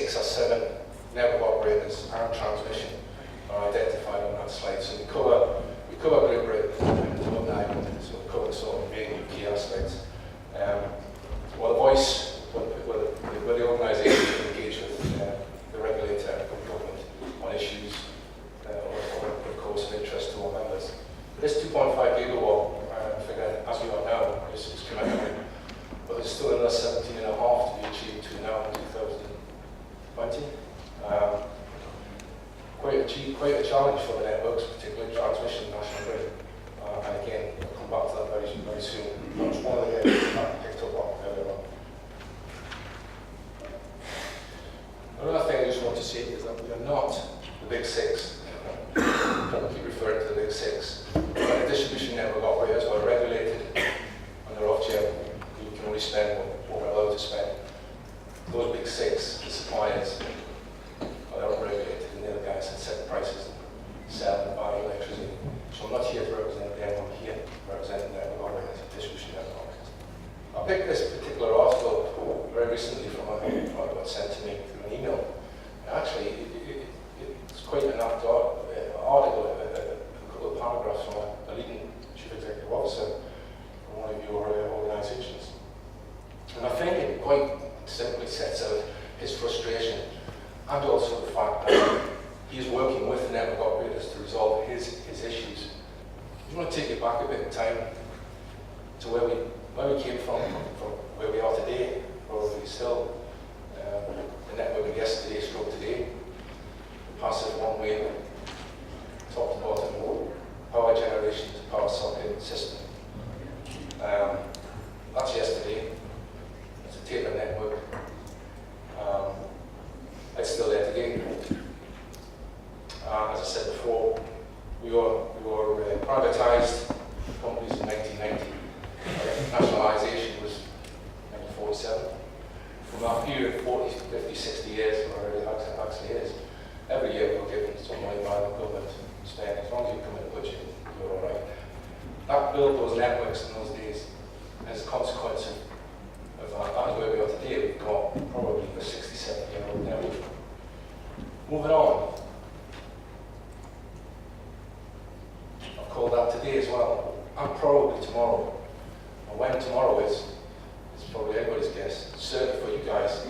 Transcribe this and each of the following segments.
6 or 7 network operators and transmission are identified on that slide. So we cover Great Britain and Northern Ireland, so we cover the sort of main UK aspects. Well, the voice, where the organisations engage with the regulator and government on issues of course of interest to all members. This 2.5 gigawatt figure, as we all know, is commendable, but there's still another 17.5 to be achieved between now and 2020. Quite a challenge for the networks, particularly transmission and national grid. And again, we'll come back to that very soon. That's one of the areas that I picked up on earlier on. Another thing I just want to say is that we are not the big 6. I keep referring to the big 6. The distribution network operators are regulated under Ofgem. We can only spend what we're allowed to spend. Those big 6, the suppliers, are unregulated, and they're the guys that set the prices and sell and buy electricity. So I'm not here to represent them, I'm here representing the network operators and distribution network operators. I picked this particular article very recently from a article that sent to me through an email. And actually, it's quite an apt article, a couple of paragraphs from a leading chief executive officer from one of your organisations. And I think it quite simply sets out his frustration and also the fact that he is working with the network operators to resolve his issues. I want to take you back a bit in time to where we came from where we are today, probably still the network of yesterday, stroke today, the passive one-way, top to bottom, power generation to power socket system. That's yesterday. It's a tapered network. It's still there today. As I said before, we were privatised companies in 1990. Nationalisation was 1947. From that period, 40, 50, 60 years, or it actually is, every year we were given some money by the government to spend. As long as you come in the budget, you're all right. That built those networks in those days. As a consequence of that is where we are today. We've got probably a 60, 70-year-old network. Moving on. I've called that today as well, and probably tomorrow. And when tomorrow is probably everybody's guess. Certainly for you guys,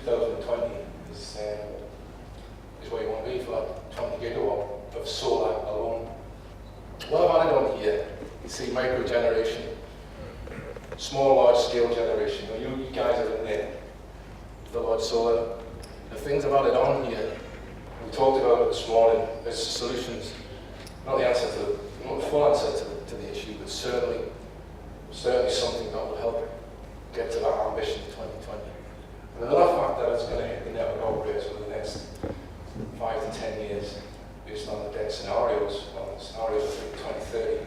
2020 is where you want to be for that 20 gigawatt of solar alone. What I've added on here, you see micro generation, small, large scale generation. Now you guys are in there, the large solar. The things I've added on here, we talked about it this morning, as solutions. Not the answer to, not the full answer to the issue, but certainly something that will help get to that ambition of 2020. And another factor that's going to hit the network operators over the next 5 to 10 years, based on the deck scenarios, scenarios of 2030,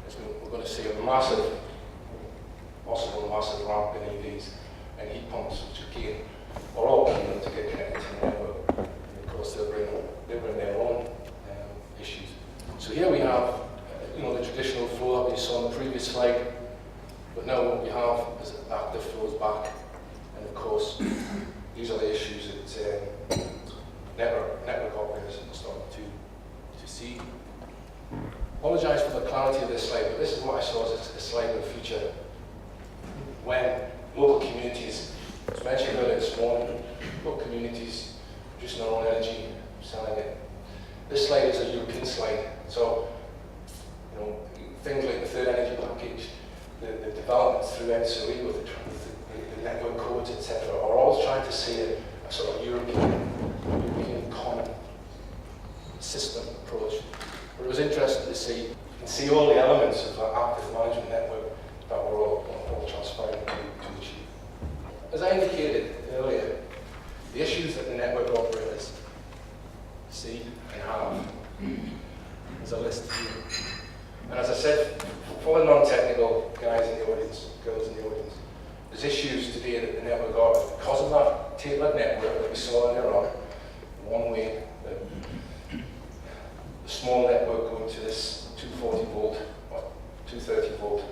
is we're going to see a possible massive ramp in EVs and heat pumps, which again are all keen to get connected to the network. And of course, they'll bring their own issues. So here we have, the traditional flow that we saw on the previous slide, but now what we have is active flows back, and of course, these are the issues that network operators are starting to see. Apologise for the clarity of this slide, but this is what I saw as a slide of the future. When local communities, as mentioned earlier this morning, local communities producing their own energy, selling it. This slide is a European slide, so things like the third energy package, the developments through NSOE with the network codes, etc., are always trying to see a sort of European common system approach. But it was interesting to see, you can see all the elements of that active management network that we're all transferring to achieve. As I indicated earlier, the issues that the network operators see and have is a list here. And as I said, for the non-technical guys in the audience, girls in the audience, there's issues today that the network operators, because of that tapered network that we saw earlier on, one way, the small network going to this 240 volt or 230 volt.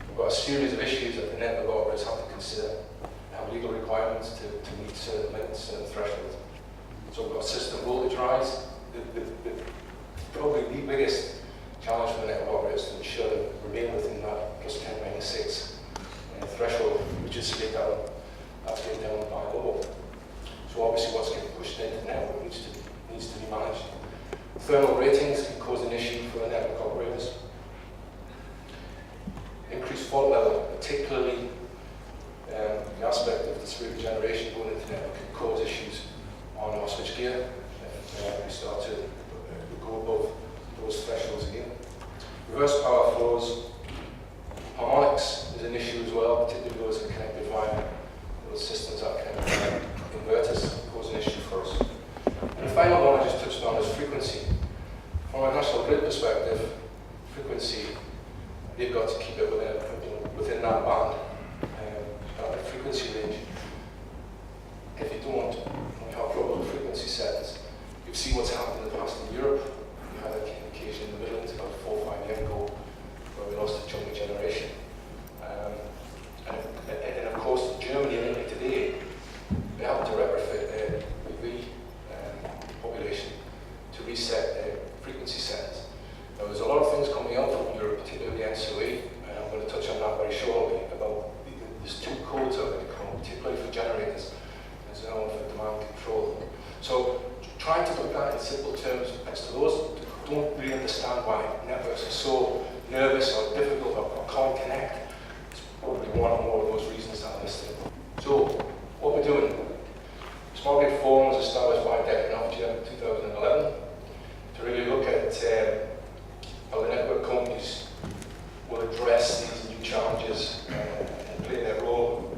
We've got a series of issues that the network operators have to consider. have legal requirements to meet certain limits, certain thresholds. So we've got system voltage rise. Probably the biggest challenge for the network operators to ensure that remain within that plus 10 minus 6 threshold, which is laid down by law. So obviously what's getting pushed into the network needs to be managed. Thermal ratings can cause an issue for the network operators. Increased fault level, particularly the aspect of distributed generation going into the network, can cause issues on our switchgear if we start to go above those thresholds again. Reverse power flows, harmonics is an issue as well, particularly those that are connected via those systems that can inverters, cause an issue for us. And the final one I just touched on is frequency. From a national grid perspective, frequency, they've got to keep it within that band, that frequency range. If you don't, we have problems with frequency settings. You've seen what's happened in the past in Europe. We had an occasion in the Midlands about 4 or 5 years ago where we lost a chunk of generation. And of course, Germany and Italy today, they have to retrofit their EV population to reset their frequency settings. Now, there's a lot of things coming out from Europe, particularly the NCOE, and I'm going to touch on that very shortly, about there's 2 codes that are going to come, particularly for generators, as well for demand control. So, trying to put that in simple terms as to those who don't really understand why networks are so nervous or difficult or can't connect. It's probably one or more of those reasons that I'm listing. So, what we're doing, Smart Grid Forum was established by DEC and Ofgem in 2011 to really look at how the network companies will address these new challenges and play their role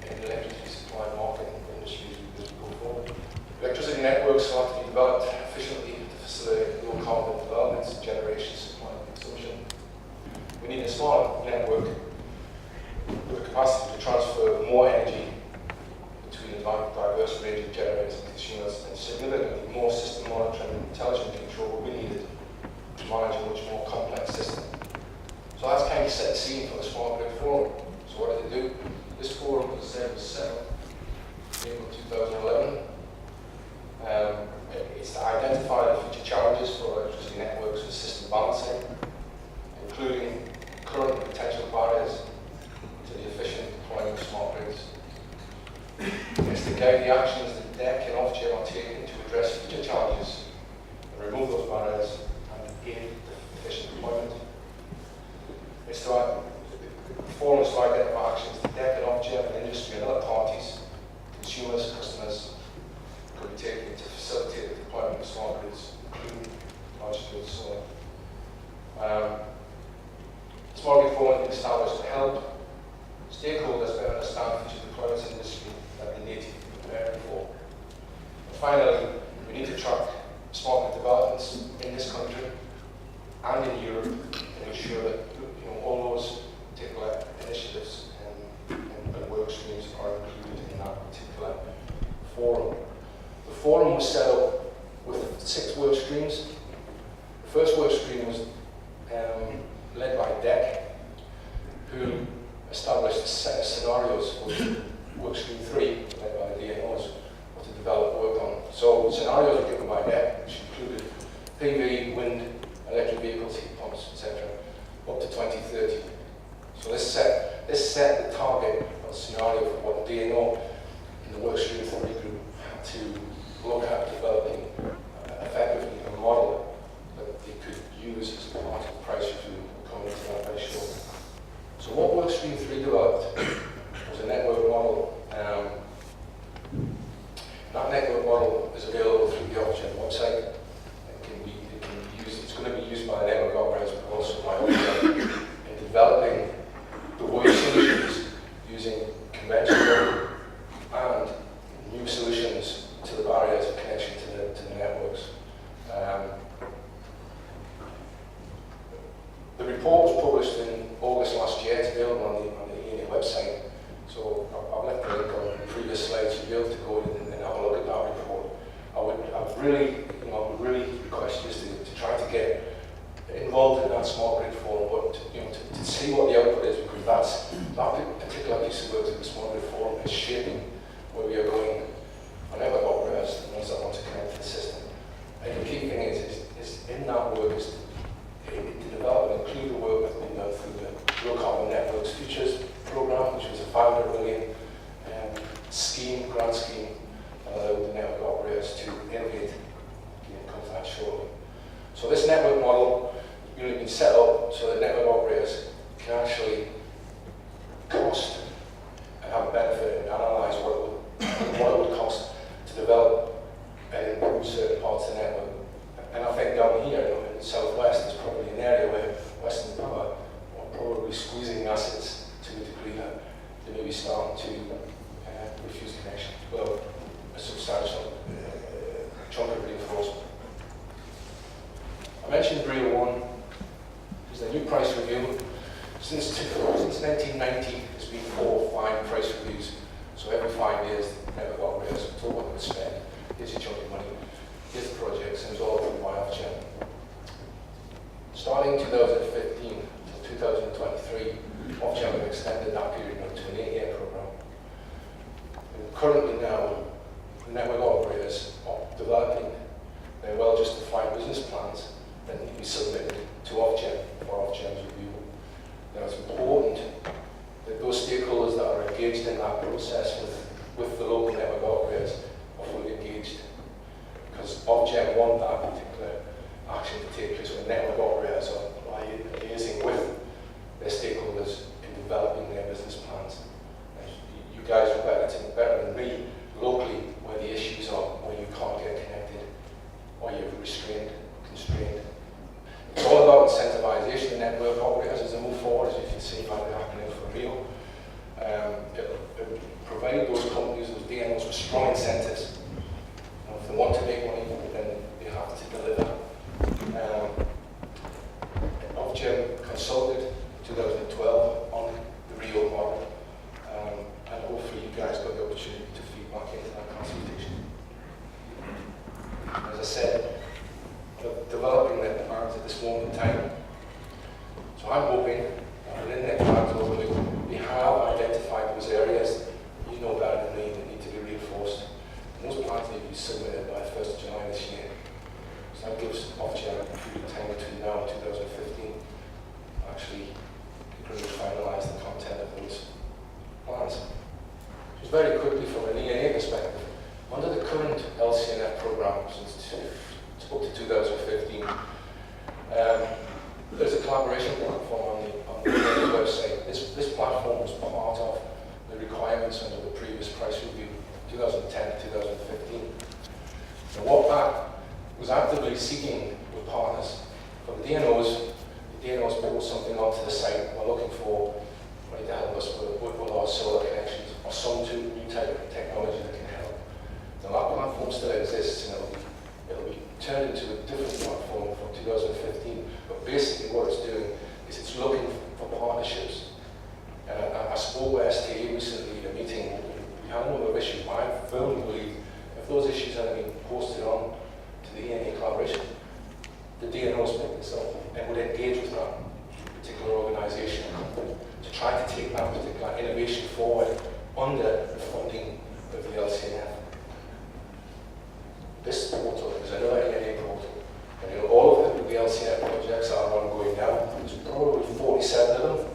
in the electricity supply market industry as we go forward. Electricity networks are to be developed efficiently to facilitate low carbon developments, generation, supply, and consumption. We need a smart network with the capacity to transfer more energy between a diverse range of generators and consumers, and significantly more system monitoring and intelligent control will be needed to manage a much more complex system. So that's kind of set the scene for the Smart Grid Forum. So what did they do? This forum, as I said, was set up in April 2011. It's to identify the future challenges for electricity networks and system balancing, including current and potential barriers to the efficient deployment of smart grids. It's to guide the actions that DEC and Ofgem are taking to address future challenges and remove those barriers and aid efficient deployment. It's to forum is to identify actions that DEC and Ofgem and industry and other parties, consumers, customers, could be taken to facilitate the deployment of smart grids, including large-scale solar. Smart Grid Forum has been established to help stakeholders better understand future deployments in industry that they need to be prepared for. And finally, we need to track smart grid developments in this country and in Europe and ensure that all those particular initiatives and work streams are included in that particular forum. The forum was set up with 6 work streams. The first work stream was led by DEC, who established a set of scenarios for work stream 3, led by the DNOs, to develop work on. So scenarios were given by DEC, which included PV, wind, electric vehicles, heat pumps, etc., up to 2030. So this set the target or scenario for what the DNO in the work stream 3 group had to look at developing effectively a model that they could use as part of the price review. We'll come into that very shortly. So what work stream 3 developed was a network model. That network model is available through the Ofgem website. It can be used. It's going to be used by network operators, but also by Ofgem in developing the voice solutions using conventional and new solutions to the barriers of connection to the networks. The report was published in August last year. It's available on the ENA website. So I've left the link on the previous slides. You'll be able to go in and have a look at that report. I would really request you to try to get involved in that smart grid forum, but to see what the output is, because that particular piece of work that the smart grid forum is shaping where we are going on network operators, the ones that want to connect to the system. And the key thing is in that work is to develop and include the work that's been done through the Low Carbon Networks Futures Programme, which was a 500 million grant scheme that allowed the network operators to innovate. Again, come to that shortly. So this network model has really been set up so that network operators can actually cost and have a benefit and analyse what it would cost to develop and improve certain parts of the network. And I think down here in the southwest is probably an area where Western Power are probably squeezing assets to a degree that they may be starting to refuse connection. Well, a substantial chunk of reinforcement. I mentioned Brio 1 is the new price review. Since 1990, there's been 4 or 5 price reviews. So every 5 years, network operators told what they would spend. Here's your chunk of money. Here's the projects, and it's all approved by Ofgem. Starting 2015 to 2023, Ofgem have extended that period to an 8-year program. And currently now, the network operators are developing their well-justified business plans that need to be submitted to Ofgem for Ofgem's review. Now it's important that those stakeholders that are engaged in that process with the local network operators are fully engaged. Because Ofgem want that particular action to take place when network operators are liaising with their stakeholders in developing their business plans. And you guys are better than me locally where the issues are, where you can't get connected, or you're constrained. It's all about incentivization of network operators as they move forward, as you can see by the happening for real. It provide those companies, those DNOs, with strong incentives. If they want to make money, then they have to deliver. Ofgem consulted in 2012 on the Rio model, and hopefully you guys got the opportunity to feed back into that consultation. As I said, developing the plans at this moment in time. So I'm hoping that within the plans overview, we have identified those areas you know better than me that need to be reinforced. And those plans need to be submitted by 1st of July this year. So that gives Ofgem a period of time between now and 2015 to actually agree to finalise the content of those plans. Just very quickly from an ENA perspective, under the current LCNF programme since up to 2015, there's a collaboration platform on the website. This platform was part of the requirements under the previous price review, 2010 to 2015. Now what that was actively seeking with partners. For the DNOs built something onto the site. We're looking for money to help us with our solar connections or some new type of technology that can help. Now that platform still exists and it'll be turned into a different platform from 2015. But basically what it's doing is it's looking for partnerships. And I spoke with STA recently in a meeting. We had a number of issues. I firmly believe if those issues had been posted on to the ENA collaboration, the DNOs picked this up and would engage with that particular organisation to try to take that particular innovation forward under the funding of the LCNF. This portal is another ENA portal. And all of the LCNF projects are ongoing now. There's probably 47 of them.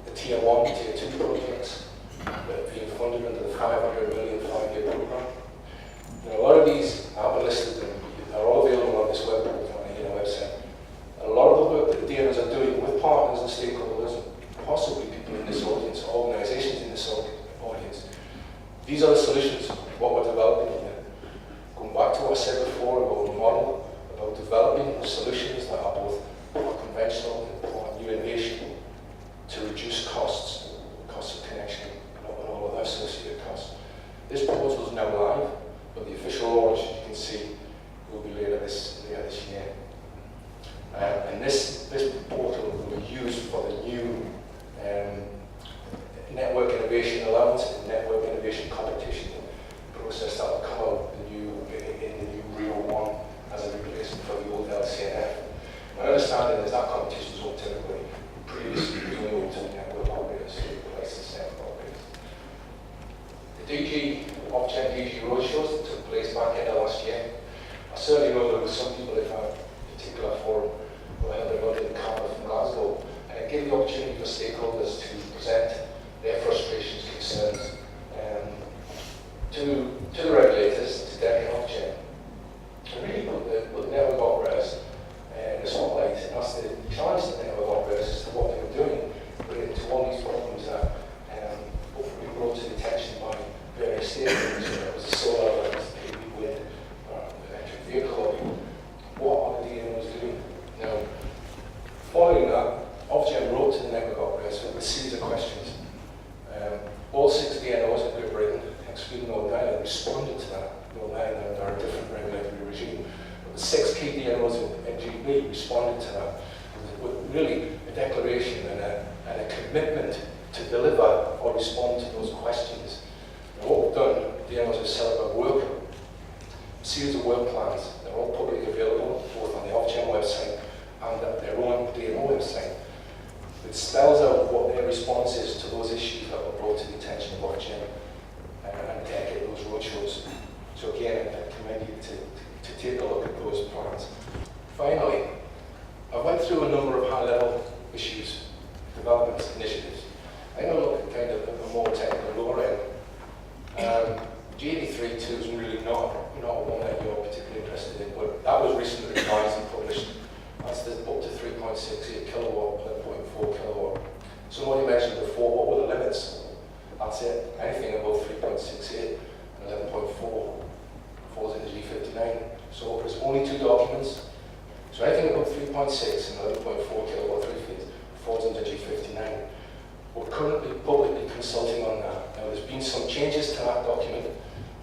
The Tier 1, Tier 2 projects that are being funded under the 500 million 5-year programme. Now, a lot of these are listed and are all available on this web portal on the ENA website. And a lot of the work that the DNOs are doing with partners and stakeholders, and possibly people in this audience, organisations in this audience, these are MPG roadshows that took place back end of last year. I certainly know there were some people in that particular forum who were held in London, Cardiff and Glasgow, and it gave the opportunity for stakeholders to present their frustrations, concerns to the regulators, to Derek and Ofgem, and really put the network operators in the spotlight, and that's the challenge that the network operators as to what they were doing, relating to all these problems that hopefully brought to the attention by various stakeholders, whether it was the solar, whether it was the PV wind, or the electric vehicle lobby. What are the DNOs doing? Now, following that, Ofgem wrote to the network operators with a series of questions. All 6 DNOs in Great Britain, excluding Northern Ireland, responded to that. Northern Ireland are a different regulatory regime. But the 6 key DNOs in GB responded to that with really a declaration and a commitment to deliver or respond to those questions. And what we've done, the DNOs have set up a series of work plans. They're all publicly available, both on the Ofgem website and at their own DNO website. It spells out what their response is to those issues that were brought to the attention of Ofgem and dedicate those roadshows. So again, I commend you to take a look at those plans. Finally, I went through a number of high-level issues, developments, initiatives. I'm going to look at kind of a more technical lower end. GB32 is really not one that you're particularly interested in, but that was recently revised and published. That's the up to 3.68 kilowatt, 11.4 kilowatt. Somebody mentioned before, what were the limits? That's it. Anything above 3.68 and 11.4 falls into G59. So there's only 2 documents. So anything above 3.6 and 11.4 kilowatt 3-phase falls into G59. We're currently publicly consulting on that. Now, there's been some changes to that document,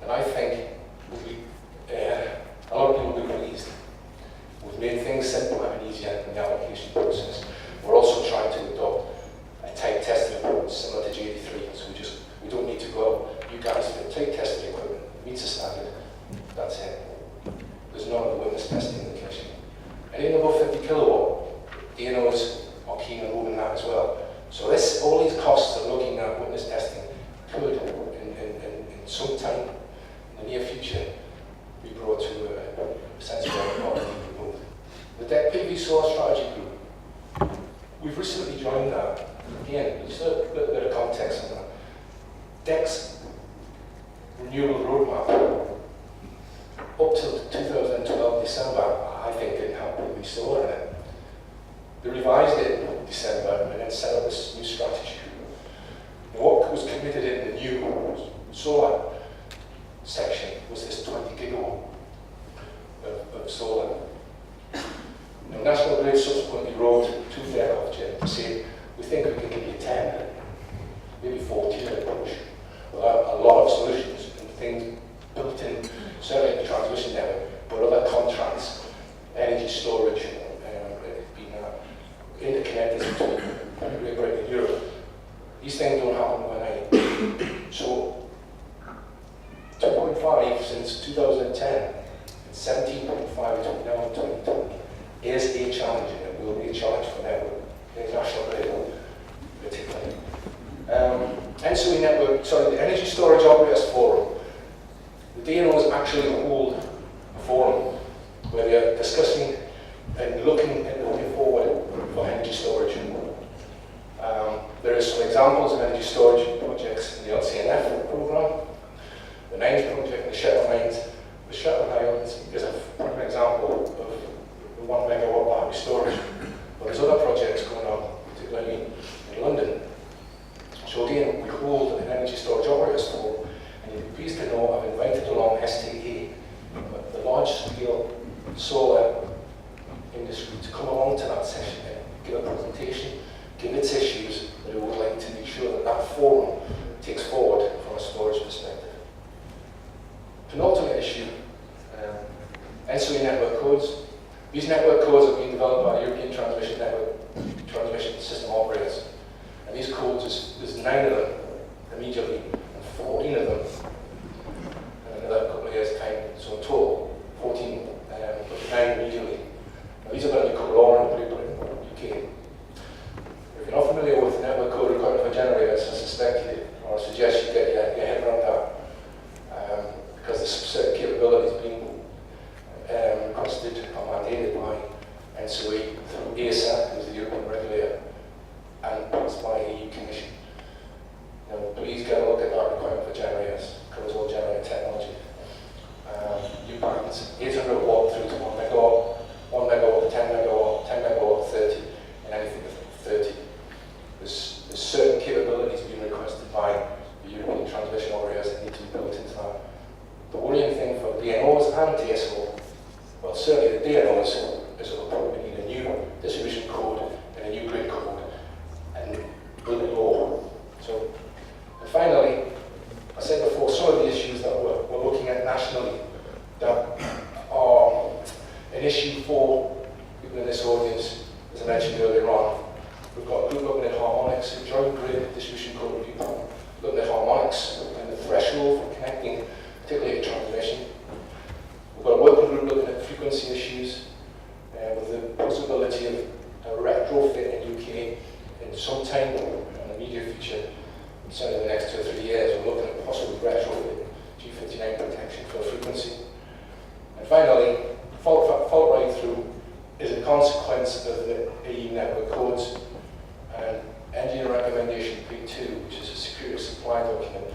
and I think a lot of people will be pleased. We've made things simpler and easier in the application process. We're also trying to adopt a type testing approach similar to G83, so we don't need to go out. You guys fit type testing equipment, it meets the standard, that's it. There's none of the witness testing in the kitchen. Anything above 50 kilowatt, DNOs are keen on moving that as well. So all these costs of looking at witness testing could, in some time in the near future, be brought to a sensible and moved. The DEC PV Solar Strategy Group, we've recently joined that. Again, just a little bit of context on that. DEC's renewable roadmap, up till 2012 December, I think didn't have PV solar in it. They revised it in December and then set up this new strategy. And what was committed in the new solar section was this 20 gigawatt of solar. Now, National Grid subsequently wrote to their Ofgem to say, we think we can give you 10, maybe 14 at a push. We'll have a lot of solutions and things built in, certainly in the transmission network, but other contracts, energy storage, interconnectors between Great Britain and Europe. These things don't happen overnight. So 2.5 since 2010, and 17.5 between now and 2020 is a challenge, and it will be a challenge for network, international grid particularly. NSOE network, the Energy Storage Operators Forum. The DNOs actually hold a forum where they are discussing and looking forward for energy storage. There are some examples of energy storage projects in the LCNF program. The Nines project in the Shetland Islands. The Shetland Islands is a prime example of the 1 megawatt battery storage. But there's other projects going on, particularly in London. So again, we hold an energy storage operators forum, and you'll be pleased to know I've invited along STA, the large-scale solar industry, to come along to that session and give a presentation, give its issues that we would like to make sure that that forum takes forward from a storage perspective. Penultimate issue, NSOE network codes. These network codes have been developed by the European Transmission System Operators. And these codes, there's 9 of them immediately, and 14 of them in another couple of years' time. So in total, 14, but 9 immediately. Now these are going to be called law in Great Britain, UK. If you're not familiar with network code requirement for generators, I suspect you, or I suggest you get your head around that. certain capabilities being requested or mandated by NSOE through ASA, who's the European regulator, and passed by the EU Commission. Now, please get a look at that requirement for generators. It covers all generator technology. New patents, 800 watt through to 1 megawatt, 1 megawatt, 10 megawatt, 10 megawatt, 30, and anything to 30. There's certain capabilities being requested by the European transmission operators that need to be built into that. The worrying thing for DNOs and TSO, well, certainly the DNOs, is it'll probably need a new distribution code and a new grid code and building law. So, and finally, I said before, some of the issues that we're looking at nationally that are an issue for people in this audience, as I mentioned earlier on. We've got a group looking at harmonics, a joint grid distribution code review plan, looking at harmonics and the threshold for connecting, particularly to transmission. We've got a working group looking at frequency issues, with the possibility of a retrofit in UK in some time in the immediate future. Certainly in the next 2 or 3 years, we're looking at possibly retrofit G59 protection for frequency. And finally, fault right through is a consequence of the EU network codes and Engineer Recommendation P2, which is a security supply document.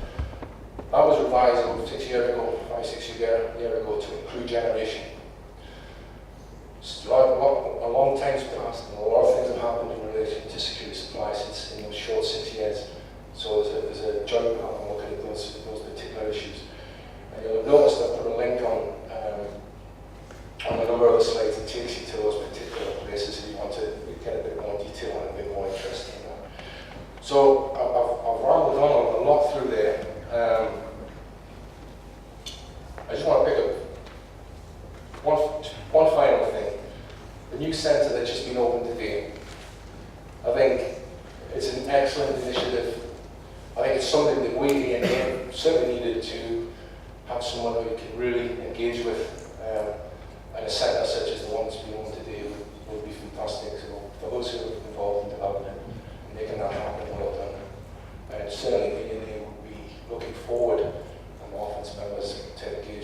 That was revised about 6 years ago, 5-6 years ago, to include generation. A long time's passed and a lot of things have happened in relation to security supply since in those short 6 years. So there's a joint panel looking at those particular issues. And you'll have noticed I've put a link on a number of the slides that takes you to those particular places if you want to get a bit more detail and a bit more interest in that. So I've rambled on a lot through there. I just want to pick up one final thing. The new centre that's just been opened today, I think it's an excellent initiative. I think it's something that we here certainly needed to have someone who you can really engage with. And a centre such as the one that's been opened today would be fantastic. So for those who are involved in development and making that happen, well done. And certainly we would be looking forward, and the offence members, to engage